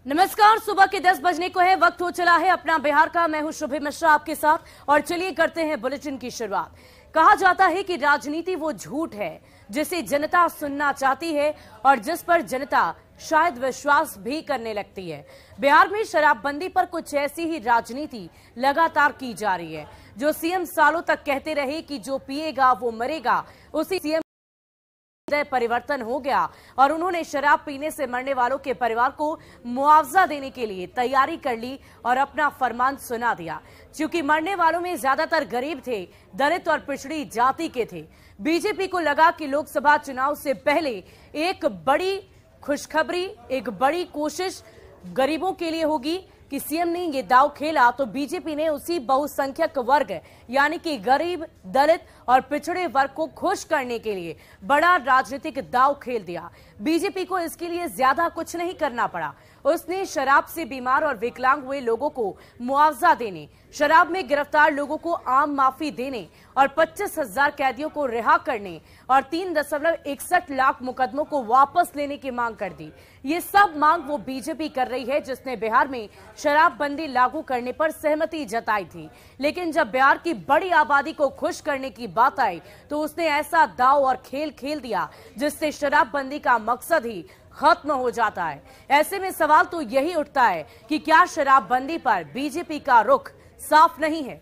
नमस्कार, सुबह के 10 बजने को है, वक्त हो चला है अपना बिहार का। मैं हूं शुभि मिश्रा आपके साथ और चलिए करते हैं बुलेटिन की शुरुआत। कहा जाता है कि राजनीति वो झूठ है जिसे जनता सुनना चाहती है और जिस पर जनता शायद विश्वास भी करने लगती है। बिहार में शराबबंदी पर कुछ ऐसी ही राजनीति लगातार की जा रही है। जो सीएम सालों तक कहते रहे कि जो पिएगा वो मरेगा, उसी सीएम परिवर्तन हो गया और उन्होंने शराब पीने से मरने वालों के परिवार को मुआवजा देने के लिए तैयारी कर ली और अपना फरमान सुना दिया। क्योंकि मरने वालों में ज्यादातर गरीब थे, दलित और पिछड़ी जाति के थे। बीजेपी को लगा कि लोकसभा चुनाव से पहले एक बड़ी खुशखबरी, एक बड़ी कोशिश गरीबों के लिए होगी कि सीएम ने ये दांव खेला तो बीजेपी ने उसी बहुसंख्यक वर्ग यानी कि गरीब, दलित और पिछड़े वर्ग को खुश करने के लिए बड़ा राजनीतिक दांव खेल दिया। बीजेपी को इसके लिए ज्यादा कुछ नहीं करना पड़ा। उसने शराब से बीमार और विकलांग हुए लोगों को मुआवजा देने, शराब में गिरफ्तार लोगों को आम माफी देने और 25,000 कैदियों को रिहा करने और 3.61 लाख मुकदमों को वापस लेने की मांग कर दी। ये सब मांग वो बीजेपी कर रही है जिसने बिहार में शराबबंदी लागू करने पर सहमति जताई थी। लेकिन जब बिहार की बड़ी आबादी को खुश करने की बात आई तो उसने ऐसा दांव और खेल खेल दिया जिससे शराबबंदी का मकसद ही खत्म हो जाता है। ऐसे में सवाल तो यही उठता है कि क्या शराबबंदी पर बीजेपी का रुख साफ नहीं है?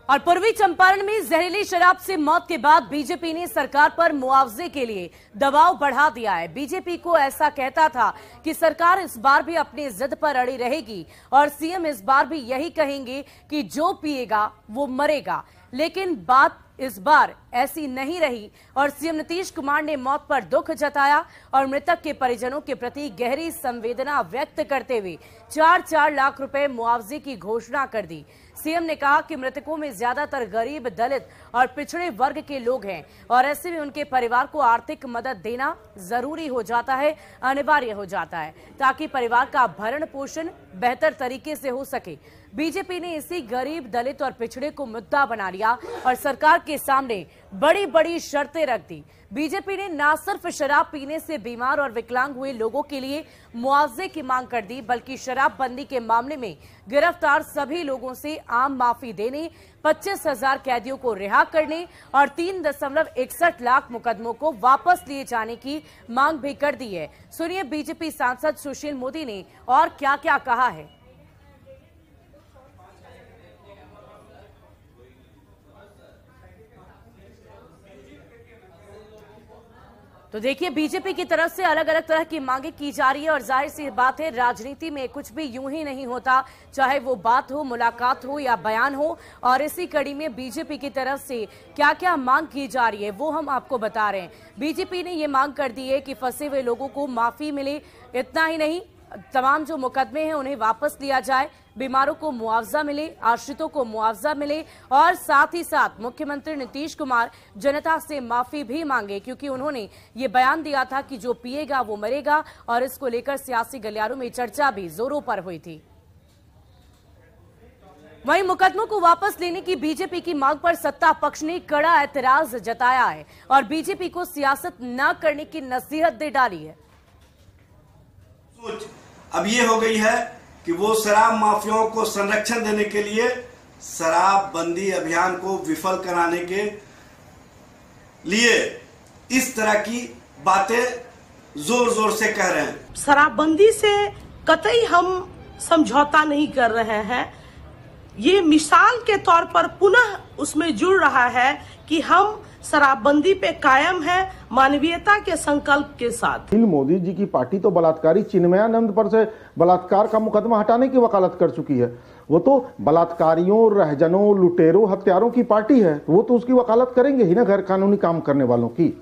और पूर्वी चंपारण में जहरीली शराब से मौत के बाद बीजेपी ने सरकार पर मुआवजे के लिए दबाव बढ़ा दिया है। बीजेपी को ऐसा कहता था कि सरकार इस बार भी अपनी जिद पर अड़ी रहेगी और सीएम इस बार भी यही कहेंगे कि जो पिएगा वो मरेगा। लेकिन बात इस बार ऐसी नहीं रही और सीएम नीतीश कुमार ने मौत पर दुख जताया और मृतक के परिजनों के प्रति गहरी संवेदना व्यक्त करते हुए 4-4 लाख रुपए मुआवजे की घोषणा कर दी। सीएम ने कहा कि मृतकों में ज्यादातर गरीब, दलित और पिछड़े वर्ग के लोग हैं और ऐसे में उनके परिवार को आर्थिक मदद देना जरूरी हो जाता है, अनिवार्य हो जाता है, ताकि परिवार का भरण पोषण बेहतर तरीके से हो सके। बीजेपी ने इसी गरीब, दलित और पिछड़े को मुद्दा बना लिया और सरकार के सामने बड़ी बड़ी शर्तें रख दी। बीजेपी ने न सिर्फ शराब पीने से बीमार और विकलांग हुए लोगों के लिए मुआवजे की मांग कर दी, बल्कि शराबबंदी के मामले में गिरफ्तार सभी लोगों से आम माफी देने, 25,000 कैदियों को रिहा करने और 3.61 लाख मुकदमों को वापस लिए जाने की मांग भी कर दी है। सुनिए बीजेपी सांसद सुशील मोदी ने और क्या क्या कहा है। तो देखिए, बीजेपी की तरफ से अलग अलग तरह की मांगे की जा रही है और जाहिर सी बात है, राजनीति में कुछ भी यूं ही नहीं होता, चाहे वो बात हो, मुलाकात हो या बयान हो। और इसी कड़ी में बीजेपी की तरफ से क्या क्या मांग की जा रही है वो हम आपको बता रहे हैं। बीजेपी ने ये मांग कर दी है कि फंसे हुए लोगों को माफी मिले। इतना ही नहीं, तमाम जो मुकदमे हैं उन्हें वापस लिया जाए, बीमारों को मुआवजा मिले, आश्रितों को मुआवजा मिले और साथ ही साथ मुख्यमंत्री नीतीश कुमार जनता से माफी भी मांगे, क्योंकि उन्होंने ये बयान दिया था कि जो पिएगा वो मरेगा और इसको लेकर सियासी गलियारों में चर्चा भी जोरों पर हुई थी। वहीं मुकदमों को वापस लेने की बीजेपी की मांग पर सत्ता पक्ष ने कड़ा ऐतराज जताया है और बीजेपी को सियासत न करने की नसीहत दे डाली है। अब ये हो गई है कि वो शराब माफियाओं को संरक्षण देने के लिए शराबबंदी अभियान को विफल कराने के लिए इस तरह की बातें जोर जोर से कह रहे हैं। शराबबंदी से कतई हम समझौता नहीं कर रहे हैं। ये मिसाल के तौर पर पुनः उसमें जुड़ रहा है कि हम शराबबंदी पे कायम है, मानवीयता के संकल्प के साथ। मोदी जी की पार्टी तो बलात्कारी चिन्मयानंद पर से बलात्कार का मुकदमा हटाने की वकालत कर चुकी है। वो तो बलात्कारियों, रहजनों, लुटेरों, हत्यारों की पार्टी है, वो तो उसकी वकालत करेंगे ही ना, गैर कानूनी काम करने वालों की।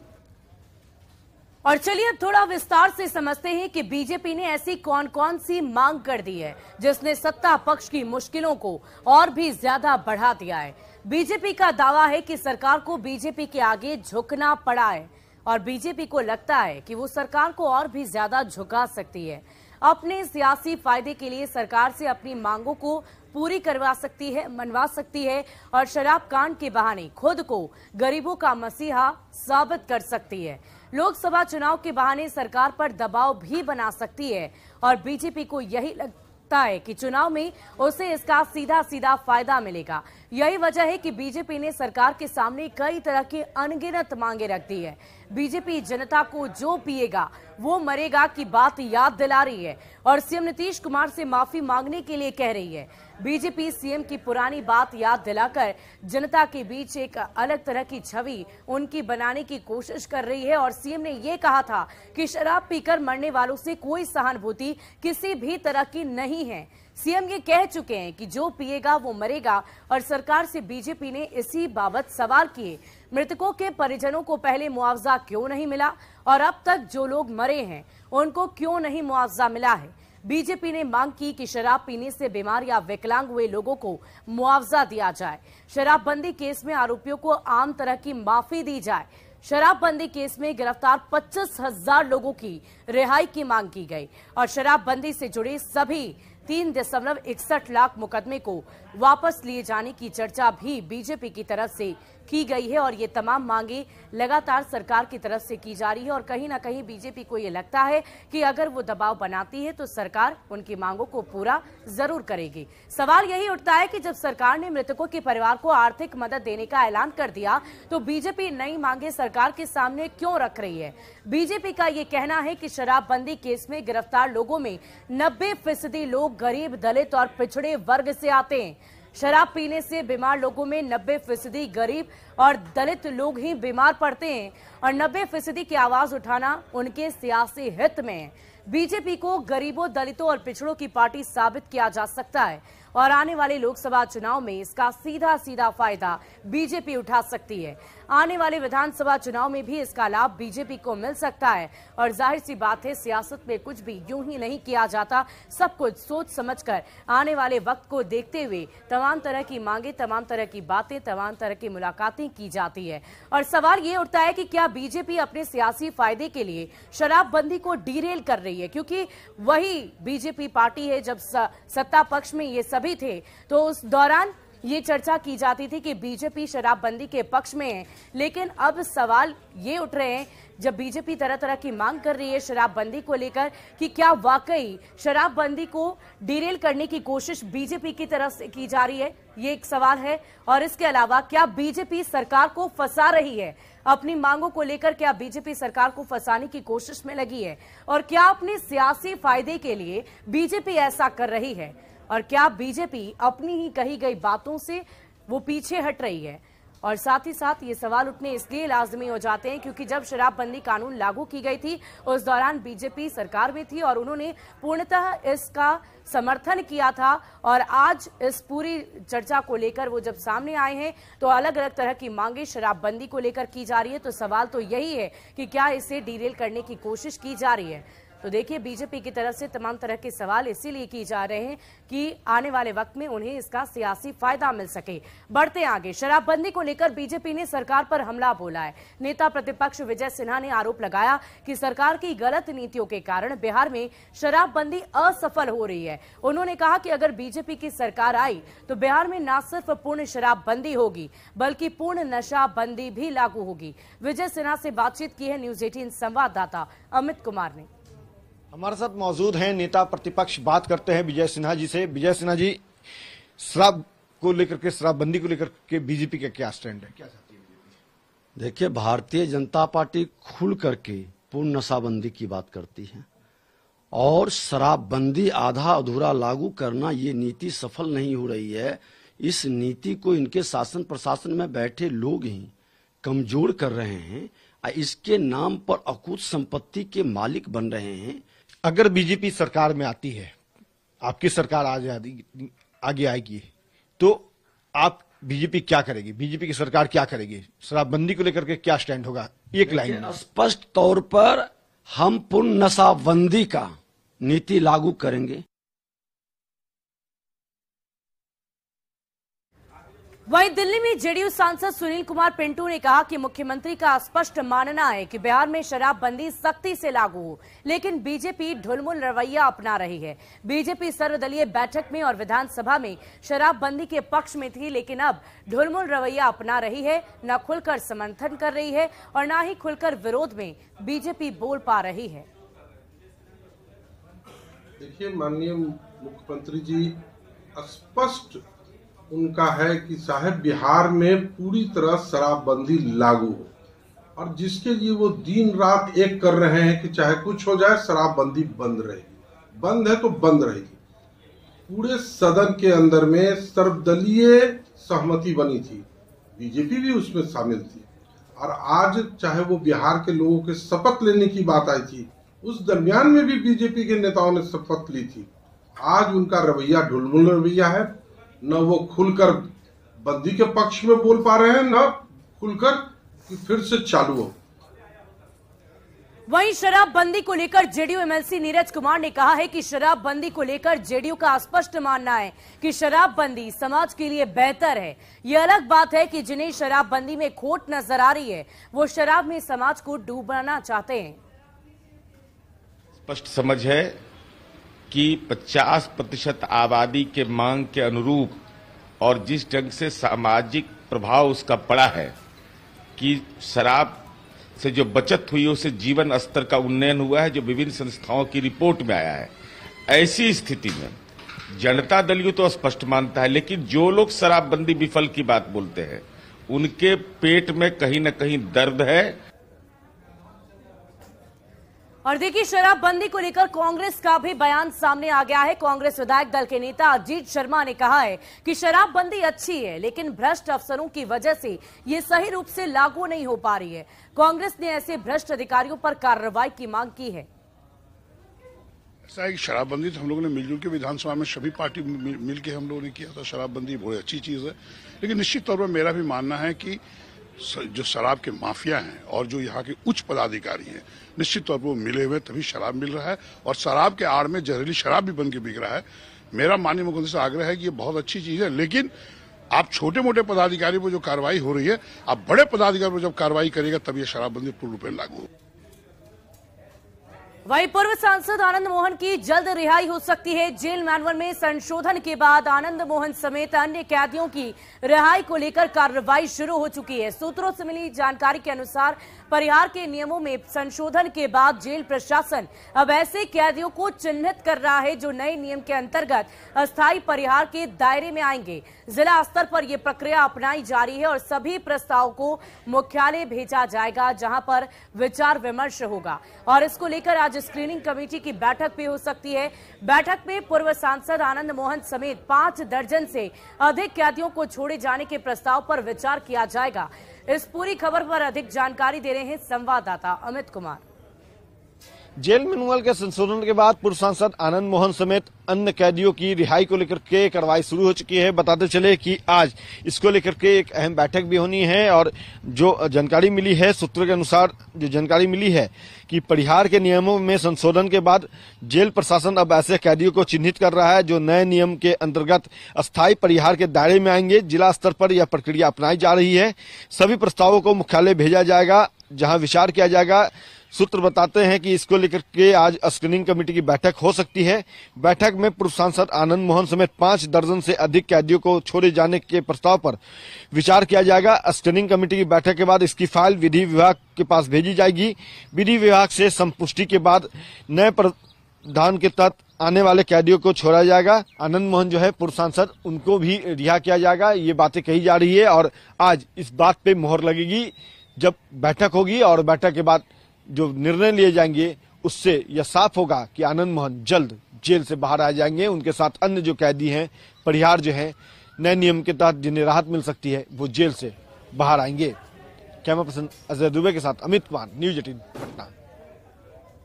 और चलिए अब थोड़ा विस्तार से समझते हैं कि बीजेपी ने ऐसी कौन कौन सी मांग कर दी है जिसने सत्ता पक्ष की मुश्किलों को और भी ज्यादा बढ़ा दिया है। बीजेपी का दावा है कि सरकार को बीजेपी के आगे झुकना पड़ा है। और बीजेपी को लगता है कि वो सरकार को और भी ज्यादा झुका सकती है। अपने सियासी फायदे के लिए सरकार से अपनी मांगों को पूरी करवा सकती है, मनवा सकती है और शराब कांड के बहाने खुद को गरीबों का मसीहा साबित कर सकती है। लोकसभा चुनाव के बहाने सरकार पर दबाव भी बना सकती है और बीजेपी को यही लगता है कि चुनाव में उसे इसका सीधा सीधा फायदा मिलेगा। यही वजह है कि बीजेपी ने सरकार के सामने कई तरह की अनगिनत मांगे रख दी है। बीजेपी जनता को जो पिएगा वो मरेगा की बात याद दिला रही है और सीएम नीतीश कुमार से माफी मांगने के लिए कह रही है। बीजेपी सीएम की पुरानी बात याद दिलाकर जनता के बीच एक अलग तरह की छवि उनकी बनाने की कोशिश कर रही है और सीएम ने ये कहा था कि शराब पीकर मरने वालों से कोई सहानुभूति किसी भी तरह की नहीं है। सीएम ये कह चुके हैं कि जो पिएगा वो मरेगा और सरकार से बीजेपी ने इसी बाबत सवाल किए। मृतकों के परिजनों को पहले मुआवजा क्यों नहीं मिला और अब तक जो लोग मरे हैं उनको क्यों नहीं मुआवजा मिला है। बीजेपी ने मांग की कि शराब पीने से बीमार या विकलांग हुए लोगों को मुआवजा दिया जाए। शराबबंदी केस में आरोपियों को आम तरह की माफी दी जाए। शराबबंदी केस में गिरफ्तार 25,000 लोगों की रिहाई की मांग की गई और शराबबंदी से जुड़े सभी 3.61 लाख मुकदमे को वापस लिए जाने की चर्चा भी बीजेपी की तरफ से की गई है और ये तमाम मांगे लगातार सरकार की तरफ से की जा रही है और कहीं ना कहीं बीजेपी को ये लगता है कि अगर वो दबाव बनाती है तो सरकार उनकी मांगों को पूरा जरूर करेगी। सवाल यही उठता है कि जब सरकार ने मृतकों के परिवार को आर्थिक मदद देने का ऐलान कर दिया तो बीजेपी नई मांगे सरकार के सामने क्यों रख रही है। बीजेपी का ये कहना है कि शराबबंदी केस में गिरफ्तार लोगों में 90% लोग गरीब, दलित और पिछड़े वर्ग से आते हैं। शराब पीने से बीमार लोगों में 90% गरीब और दलित लोग ही बीमार पड़ते हैं और 90% की आवाज उठाना उनके सियासी हित में है। बीजेपी को गरीबों, दलितों और पिछड़ों की पार्टी साबित किया जा सकता है और आने वाले लोकसभा चुनाव में इसका सीधा सीधा फायदा बीजेपी उठा सकती है। आने वाले विधानसभा चुनाव में भी इसका लाभ बीजेपी को मिल सकता है और जाहिर सी बात है सियासत में कुछ भी यूं ही नहीं किया जाता, सब कुछ सोच समझकर आने वाले वक्त को देखते हुए तमाम तरह की मांगे, तमाम तरह की बातें, तमाम तरह की मुलाकातें की जाती है और सवाल ये उठता है कि क्या बीजेपी अपने सियासी फायदे के लिए शराबबंदी को डीरेल कर रही है, क्योंकि वही बीजेपी पार्टी है जब सत्ता पक्ष में ये सभी थे तो उस दौरान ये चर्चा की जाती थी कि बीजेपी शराबबंदी के पक्ष में है। लेकिन अब सवाल ये उठ रहे हैं जब बीजेपी तरह तरह की मांग कर रही है शराबबंदी को लेकर कि क्या वाकई शराबबंदी को डिरेल करने की कोशिश बीजेपी की तरफ से की जा रही है, ये एक सवाल है। और इसके अलावा क्या बीजेपी सरकार को फंसा रही है, अपनी मांगों को लेकर क्या बीजेपी सरकार को फंसाने की कोशिश में लगी है और क्या अपने सियासी फायदे के लिए बीजेपी ऐसा कर रही है और क्या बीजेपी अपनी ही कही गई बातों से वो पीछे हट रही है। और साथ ही साथ ये सवाल उठने इसलिए लाजमी हो जाते हैं क्योंकि जब शराबबंदी कानून लागू की गई थी उस दौरान बीजेपी सरकार में थी और उन्होंने पूर्णतः इसका समर्थन किया था और आज इस पूरी चर्चा को लेकर वो जब सामने आए हैं तो अलग अलग तरह की मांगे शराबबंदी को लेकर की जा रही है। तो सवाल तो यही है कि क्या इसे डीरेल करने की कोशिश की जा रही है। तो देखिए बीजेपी की तरफ से तमाम तरह के सवाल इसीलिए किए जा रहे हैं कि आने वाले वक्त में उन्हें इसका सियासी फायदा मिल सके। बढ़ते आगे, शराबबंदी को लेकर बीजेपी ने सरकार पर हमला बोला है। नेता प्रतिपक्ष विजय सिन्हा ने आरोप लगाया कि सरकार की गलत नीतियों के कारण बिहार में शराबबंदी असफल हो रही है। उन्होंने कहा कि अगर बीजेपी की सरकार आई तो बिहार में न सिर्फ पूर्ण शराबबंदी होगी बल्कि पूर्ण नशाबंदी भी लागू होगी। विजय सिन्हा से बातचीत की है न्यूज 18 संवाददाता अमित कुमार ने। हमारे साथ मौजूद हैं नेता प्रतिपक्ष, बात करते हैं विजय सिन्हा जी से। विजय सिन्हा जी, शराब को लेकर के, शराबबंदी को लेकर के बीजेपी का क्या स्टैंड है, क्या चाहती है बीजेपी? देखिए, भारतीय जनता पार्टी खुल करके पूर्ण नशाबंदी की बात करती है और शराबबंदी आधा अधूरा लागू करना, ये नीति सफल नहीं हो रही है। इस नीति को इनके शासन प्रशासन में बैठे लोग ही कमजोर कर रहे हैं, इसके नाम पर अकूत संपत्ति के मालिक बन रहे हैं। अगर बीजेपी सरकार में आती है, आपकी सरकार आगे आएगी, तो आप बीजेपी क्या करेगी? बीजेपी की सरकार क्या करेगी? शराबबंदी को लेकर के क्या स्टैंड होगा? एक लाइन में स्पष्ट तौर पर हम पूर्ण नशाबंदी का नीति लागू करेंगे। वहीं दिल्ली में जेडीयू सांसद सुनील कुमार पिंटू ने कहा कि मुख्यमंत्री का स्पष्ट मानना है कि बिहार में शराबबंदी सख्ती से लागू हो, लेकिन बीजेपी ढुलमुल रवैया अपना रही है। बीजेपी सर्वदलीय बैठक में और विधानसभा में शराबबंदी के पक्ष में थी, लेकिन अब ढुलमुल रवैया अपना रही है, न खुलकर समर्थन कर रही है और न ही खुलकर विरोध में बीजेपी बोल पा रही है। देखिए, माननीय मुख्यमंत्री जी स्पष्ट उनका है कि साहब बिहार में पूरी तरह शराबबंदी लागू हो, और जिसके लिए वो दिन रात एक कर रहे हैं कि चाहे कुछ हो जाए शराबबंदी बंद रहेगी, बंद है तो बंद रहेगी। पूरे सदन के अंदर में सर्वदलीय सहमति बनी थी, बीजेपी भी उसमें शामिल थी, और आज चाहे वो बिहार के लोगों के शपथ लेने की बात आई थी, उस दरमियान में भी बीजेपी के नेताओं ने शपथ ली थी। आज उनका रवैया ढुलमुल रवैया है, न वो खुलकर बंदी के पक्ष में बोल पा रहे हैं, न खुलकर कि फिर से चालू हो। वहीं शराबबंदी को लेकर जेडीयू एमएलसी नीरज कुमार ने कहा है कि शराबबंदी को लेकर जेडीयू का स्पष्ट मानना है कि शराबबंदी समाज के लिए बेहतर है। ये अलग बात है कि जिन्हें शराबबंदी में खोट नजर आ रही है वो शराब में समाज को डूबाना चाहते हैं। स्पष्ट समझ है कि 50% आबादी के मांग के अनुरूप और जिस ढंग से सामाजिक प्रभाव उसका पड़ा है कि शराब से जो बचत हुई उससे जीवन स्तर का उन्नयन हुआ है, जो विभिन्न संस्थाओं की रिपोर्ट में आया है। ऐसी स्थिति में जनता दल यू तो स्पष्ट मानता है, लेकिन जो लोग शराबबंदी विफल की बात बोलते हैं उनके पेट में कहीं न कहीं दर्द है। और देखिए, शराबबंदी को लेकर कांग्रेस का भी बयान सामने आ गया है। कांग्रेस विधायक दल के नेता अजीत शर्मा ने कहा है कि शराबबंदी अच्छी है, लेकिन भ्रष्ट अफसरों की वजह से ये सही रूप से लागू नहीं हो पा रही है। कांग्रेस ने ऐसे भ्रष्ट अधिकारियों पर कार्रवाई की मांग की है। ऐसा है कि शराबबंदी तो हम लोगों ने मिलजुल के विधानसभा में सभी पार्टी मिलकर हम लोगों ने किया था। शराबबंदी बहुत अच्छी चीज है, लेकिन निश्चित तौर पर मेरा भी मानना है कि जो शराब के माफिया हैं और जो यहाँ के उच्च पदाधिकारी हैं, निश्चित तौर पर वो मिले हुए तभी शराब मिल रहा है, और शराब के आड़ में जहरीली शराब भी बन के बिक रहा है। मेरा माननीय मुख्यमंत्री से आग्रह है कि ये बहुत अच्छी चीज है, लेकिन आप छोटे मोटे पदाधिकारी पर जो कार्रवाई हो रही है, आप बड़े पदाधिकारी पर जब कार्रवाई करेगा तब ये शराबबंदी पूर्ण रूप में लागू हो। वहीं पूर्व सांसद आनंद मोहन की जल्द रिहाई हो सकती है। जेल मैनुअल में संशोधन के बाद आनंद मोहन समेत अन्य कैदियों की रिहाई को लेकर कार्रवाई शुरू हो चुकी है। सूत्रों से मिली जानकारी के अनुसार परिहार के नियमों में संशोधन के बाद जेल प्रशासन अब ऐसे कैदियों को चिन्हित कर रहा है जो नए नियम के अंतर्गत अस्थायी परिहार के दायरे में आएंगे। जिला स्तर पर यह प्रक्रिया अपनाई जा रही है और सभी प्रस्ताव को मुख्यालय भेजा जाएगा, जहां पर विचार विमर्श होगा। और इसको लेकर आज स्क्रीनिंग कमेटी की बैठक भी हो सकती है। बैठक में पूर्व सांसद आनंद मोहन समेत 5 दर्जन से अधिक कैदियों को छोड़े जाने के प्रस्ताव पर विचार किया जाएगा। इस पूरी खबर पर अधिक जानकारी दे रहे हैं संवाददाता अमित कुमार। जेल मैनुअल के संशोधन के बाद पूर्व सांसद आनंद मोहन समेत अन्य कैदियों की रिहाई को लेकर के कार्रवाई शुरू हो चुकी है। बताते चले कि आज इसको लेकर के एक अहम बैठक भी होनी है, और जो जानकारी मिली है, सूत्रों के अनुसार जो जानकारी मिली है कि परिहार के नियमों में संशोधन के बाद जेल प्रशासन अब ऐसे कैदियों को चिन्हित कर रहा है जो नए नियम के अंतर्गत अस्थायी परिहार के दायरे में आएंगे। जिला स्तर पर यह प्रक्रिया अपनाई जा रही है। सभी प्रस्तावों को मुख्यालय भेजा जाएगा, जहां विचार किया जाएगा। सूत्र बताते हैं कि इसको लेकर के आज स्क्रीनिंग कमेटी की बैठक हो सकती है। बैठक में पूर्व सांसद आनंद मोहन समेत 5 दर्जन से अधिक कैदियों को छोड़े जाने के प्रस्ताव पर विचार किया जाएगा। स्क्रीनिंग कमेटी की बैठक के बाद इसकी फाइल विधि विभाग के पास भेजी जाएगी। विधि विभाग से संपुष्टि के बाद नए प्रावधान के तहत आने वाले कैदियों को छोड़ा जाएगा। आनंद मोहन जो है पूर्व सांसद, उनको भी रिहा किया जाएगा। ये बातें कही जा रही है और आज इस बात पे मोहर लगेगी जब बैठक होगी, और बैठक के बाद जो निर्णय लिए जाएंगे उससे यह साफ होगा कि आनंद मोहन जल्द जेल से बाहर आ जाएंगे। उनके साथ अन्य जो कैदी हैं, परिहार जो है, नए नियम के तहत जिन्हें राहत मिल सकती है, वो जेल से बाहर आएंगे। कैमरा पर्सन अजय दुबे के साथ अमित कुमार, न्यूज़ 18 पटना।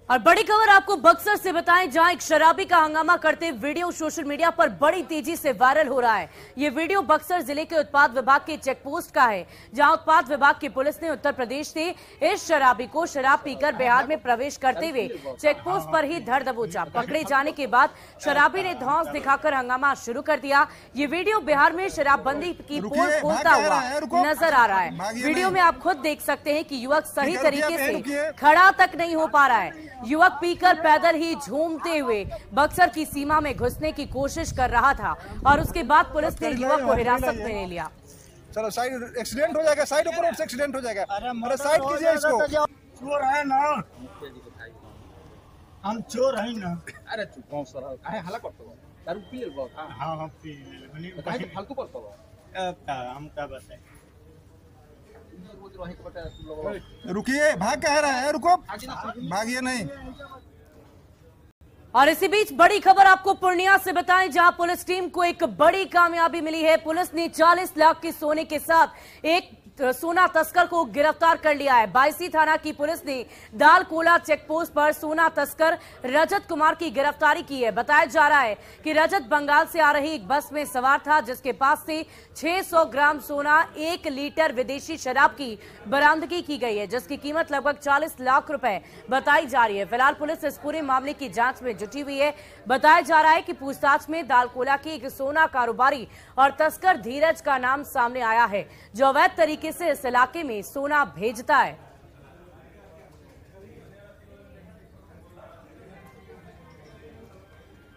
और बड़ी खबर आपको बक्सर से बताएं, जहां एक शराबी का हंगामा करते वीडियो सोशल मीडिया पर बड़ी तेजी से वायरल हो रहा है। ये वीडियो बक्सर जिले के उत्पाद विभाग के चेक पोस्ट का है, जहां उत्पाद विभाग की पुलिस ने उत्तर प्रदेश से इस शराबी को शराब पीकर बिहार में प्रवेश करते हुए चेक पोस्ट पर ही धर दबोचा। पकड़े जाने के बाद शराबी ने धौंस दिखाकर हंगामा शुरू कर दिया। ये वीडियो बिहार में शराबबंदी की पोल खोलता हुआ नजर आ रहा है। वीडियो में आप खुद देख सकते हैं कि युवक सही तरीके से खड़ा तक नहीं हो पा रहा है। युवक पीकर पैदल ही झूमते हुए बक्सर की सीमा में घुसने की कोशिश कर रहा था और उसके बाद पुलिस ने युवक को हिरासत में ले लिया। चलो साइड, एक्सीडेंट हो जाएगा, साइड ऊपर से एक्सीडेंट हो जाएगा। अरे साइड कीजिए इसको। चोर है ना, हम चोर है ना। अरे चुप हो सर, काहे हल्ला करते हो? दारू पी लो। हां हम पी ले, काहे फालतू करते हो? हम क्या बताएं? रुकिए, भाग कह रहा है, रुको, भागिए नहीं। और इसी बीच बड़ी खबर आपको पूर्णिया से बताएं, जहां पुलिस टीम को एक बड़ी कामयाबी मिली है। पुलिस ने 40 लाख के सोने के साथ एक सोना तस्कर को गिरफ्तार कर लिया है। बायसी थाना की पुलिस ने दालकोला चेक पोस्ट पर सोना तस्कर रजत कुमार की गिरफ्तारी की है। बताया जा रहा है कि रजत बंगाल से आ रही एक बस में सवार था, जिसके पास से 600 ग्राम सोना, 1 लीटर विदेशी शराब की बरामदगी की गई है, जिसकी कीमत लगभग 40 लाख रुपए बताई जा रही है। फिलहाल पुलिस इस पूरे मामले की जांच में जुटी हुई है। बताया जा रहा है कि पूछताछ में दालकोला के एक सोना कारोबारी और तस्कर धीरज का नाम सामने आया है, जो अवैध तरीके से इस इलाके में सोना भेजता है।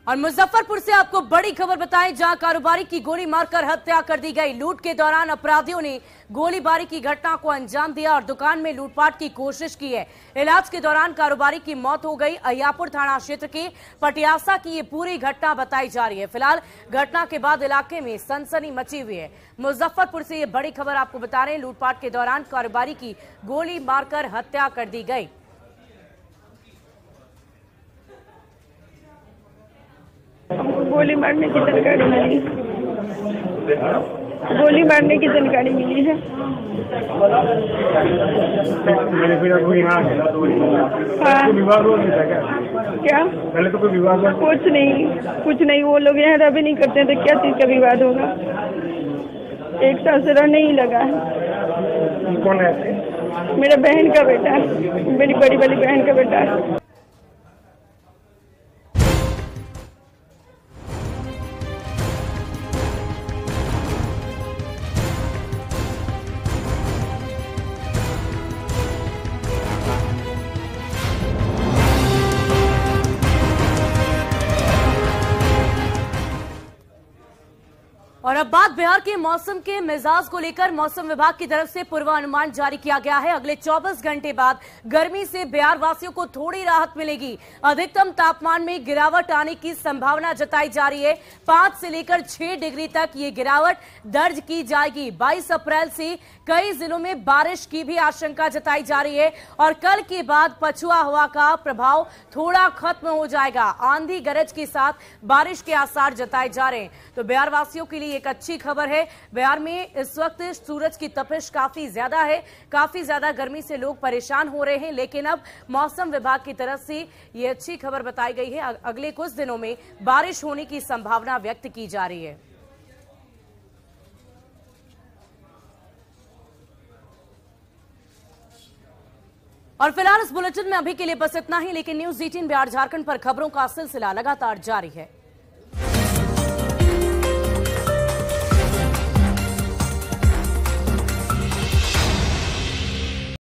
और मुजफ्फरपुर से आपको बड़ी खबर बताएं, जहां कारोबारी की गोली मारकर हत्या कर दी गई। लूट के दौरान अपराधियों ने गोलीबारी की घटना को अंजाम दिया और दुकान में लूटपाट की कोशिश की है। इलाज के दौरान कारोबारी की मौत हो गई। अय्यापुर थाना क्षेत्र के पटियासा की ये पूरी घटना बताई जा रही है। फिलहाल घटना के बाद इलाके में सनसनी मची हुई है। मुजफ्फरपुर से ये बड़ी खबर आपको बता रहे हैं, लूटपाट के दौरान कारोबारी की गोली मारकर हत्या कर दी गई। हमको गोली मारने की जानकारी मिली, गोली मारने की जानकारी मिली है। हाँ। क्या? पहले तो कोई विवाद? कुछ नहीं। वो लोग यहाँ रह भी नहीं करते तो क्या चीज का विवाद होगा? एक साल से रहने ही लगा है। कौन है? मेरा बहन का बेटा है, मेरी बड़ी वाली बहन का बेटा है। और अब बात बिहार के मौसम के मिजाज को लेकर मौसम विभाग की तरफ से पूर्वानुमान जारी किया गया है। अगले 24 घंटे बाद गर्मी से बिहार वासियों को थोड़ी राहत मिलेगी। अधिकतम तापमान में गिरावट आने की संभावना जताई जा रही है। 5 से लेकर 6 डिग्री तक ये गिरावट दर्ज की जाएगी। 22 अप्रैल से कई जिलों में बारिश की भी आशंका जताई जा रही है और कल के बाद पछुआ हवा का प्रभाव थोड़ा खत्म हो जाएगा। आंधी गरज के साथ बारिश के आसार जताए जा रहे हैं। तो बिहार वासियों के लिए एक अच्छी खबर है। बिहार में इस वक्त सूरज की तपिश काफी ज्यादा है, काफी ज्यादा गर्मी से लोग परेशान हो रहे हैं, लेकिन अब मौसम विभाग की तरफ से ये अच्छी खबर बताई गई है। अगले कुछ दिनों में बारिश होने की संभावना व्यक्त की जा रही है। और फिलहाल इस बुलेटिन में अभी के लिए बस इतना ही, लेकिन न्यूज़ 18 बिहार झारखंड पर खबरों का सिलसिला लगातार जारी है।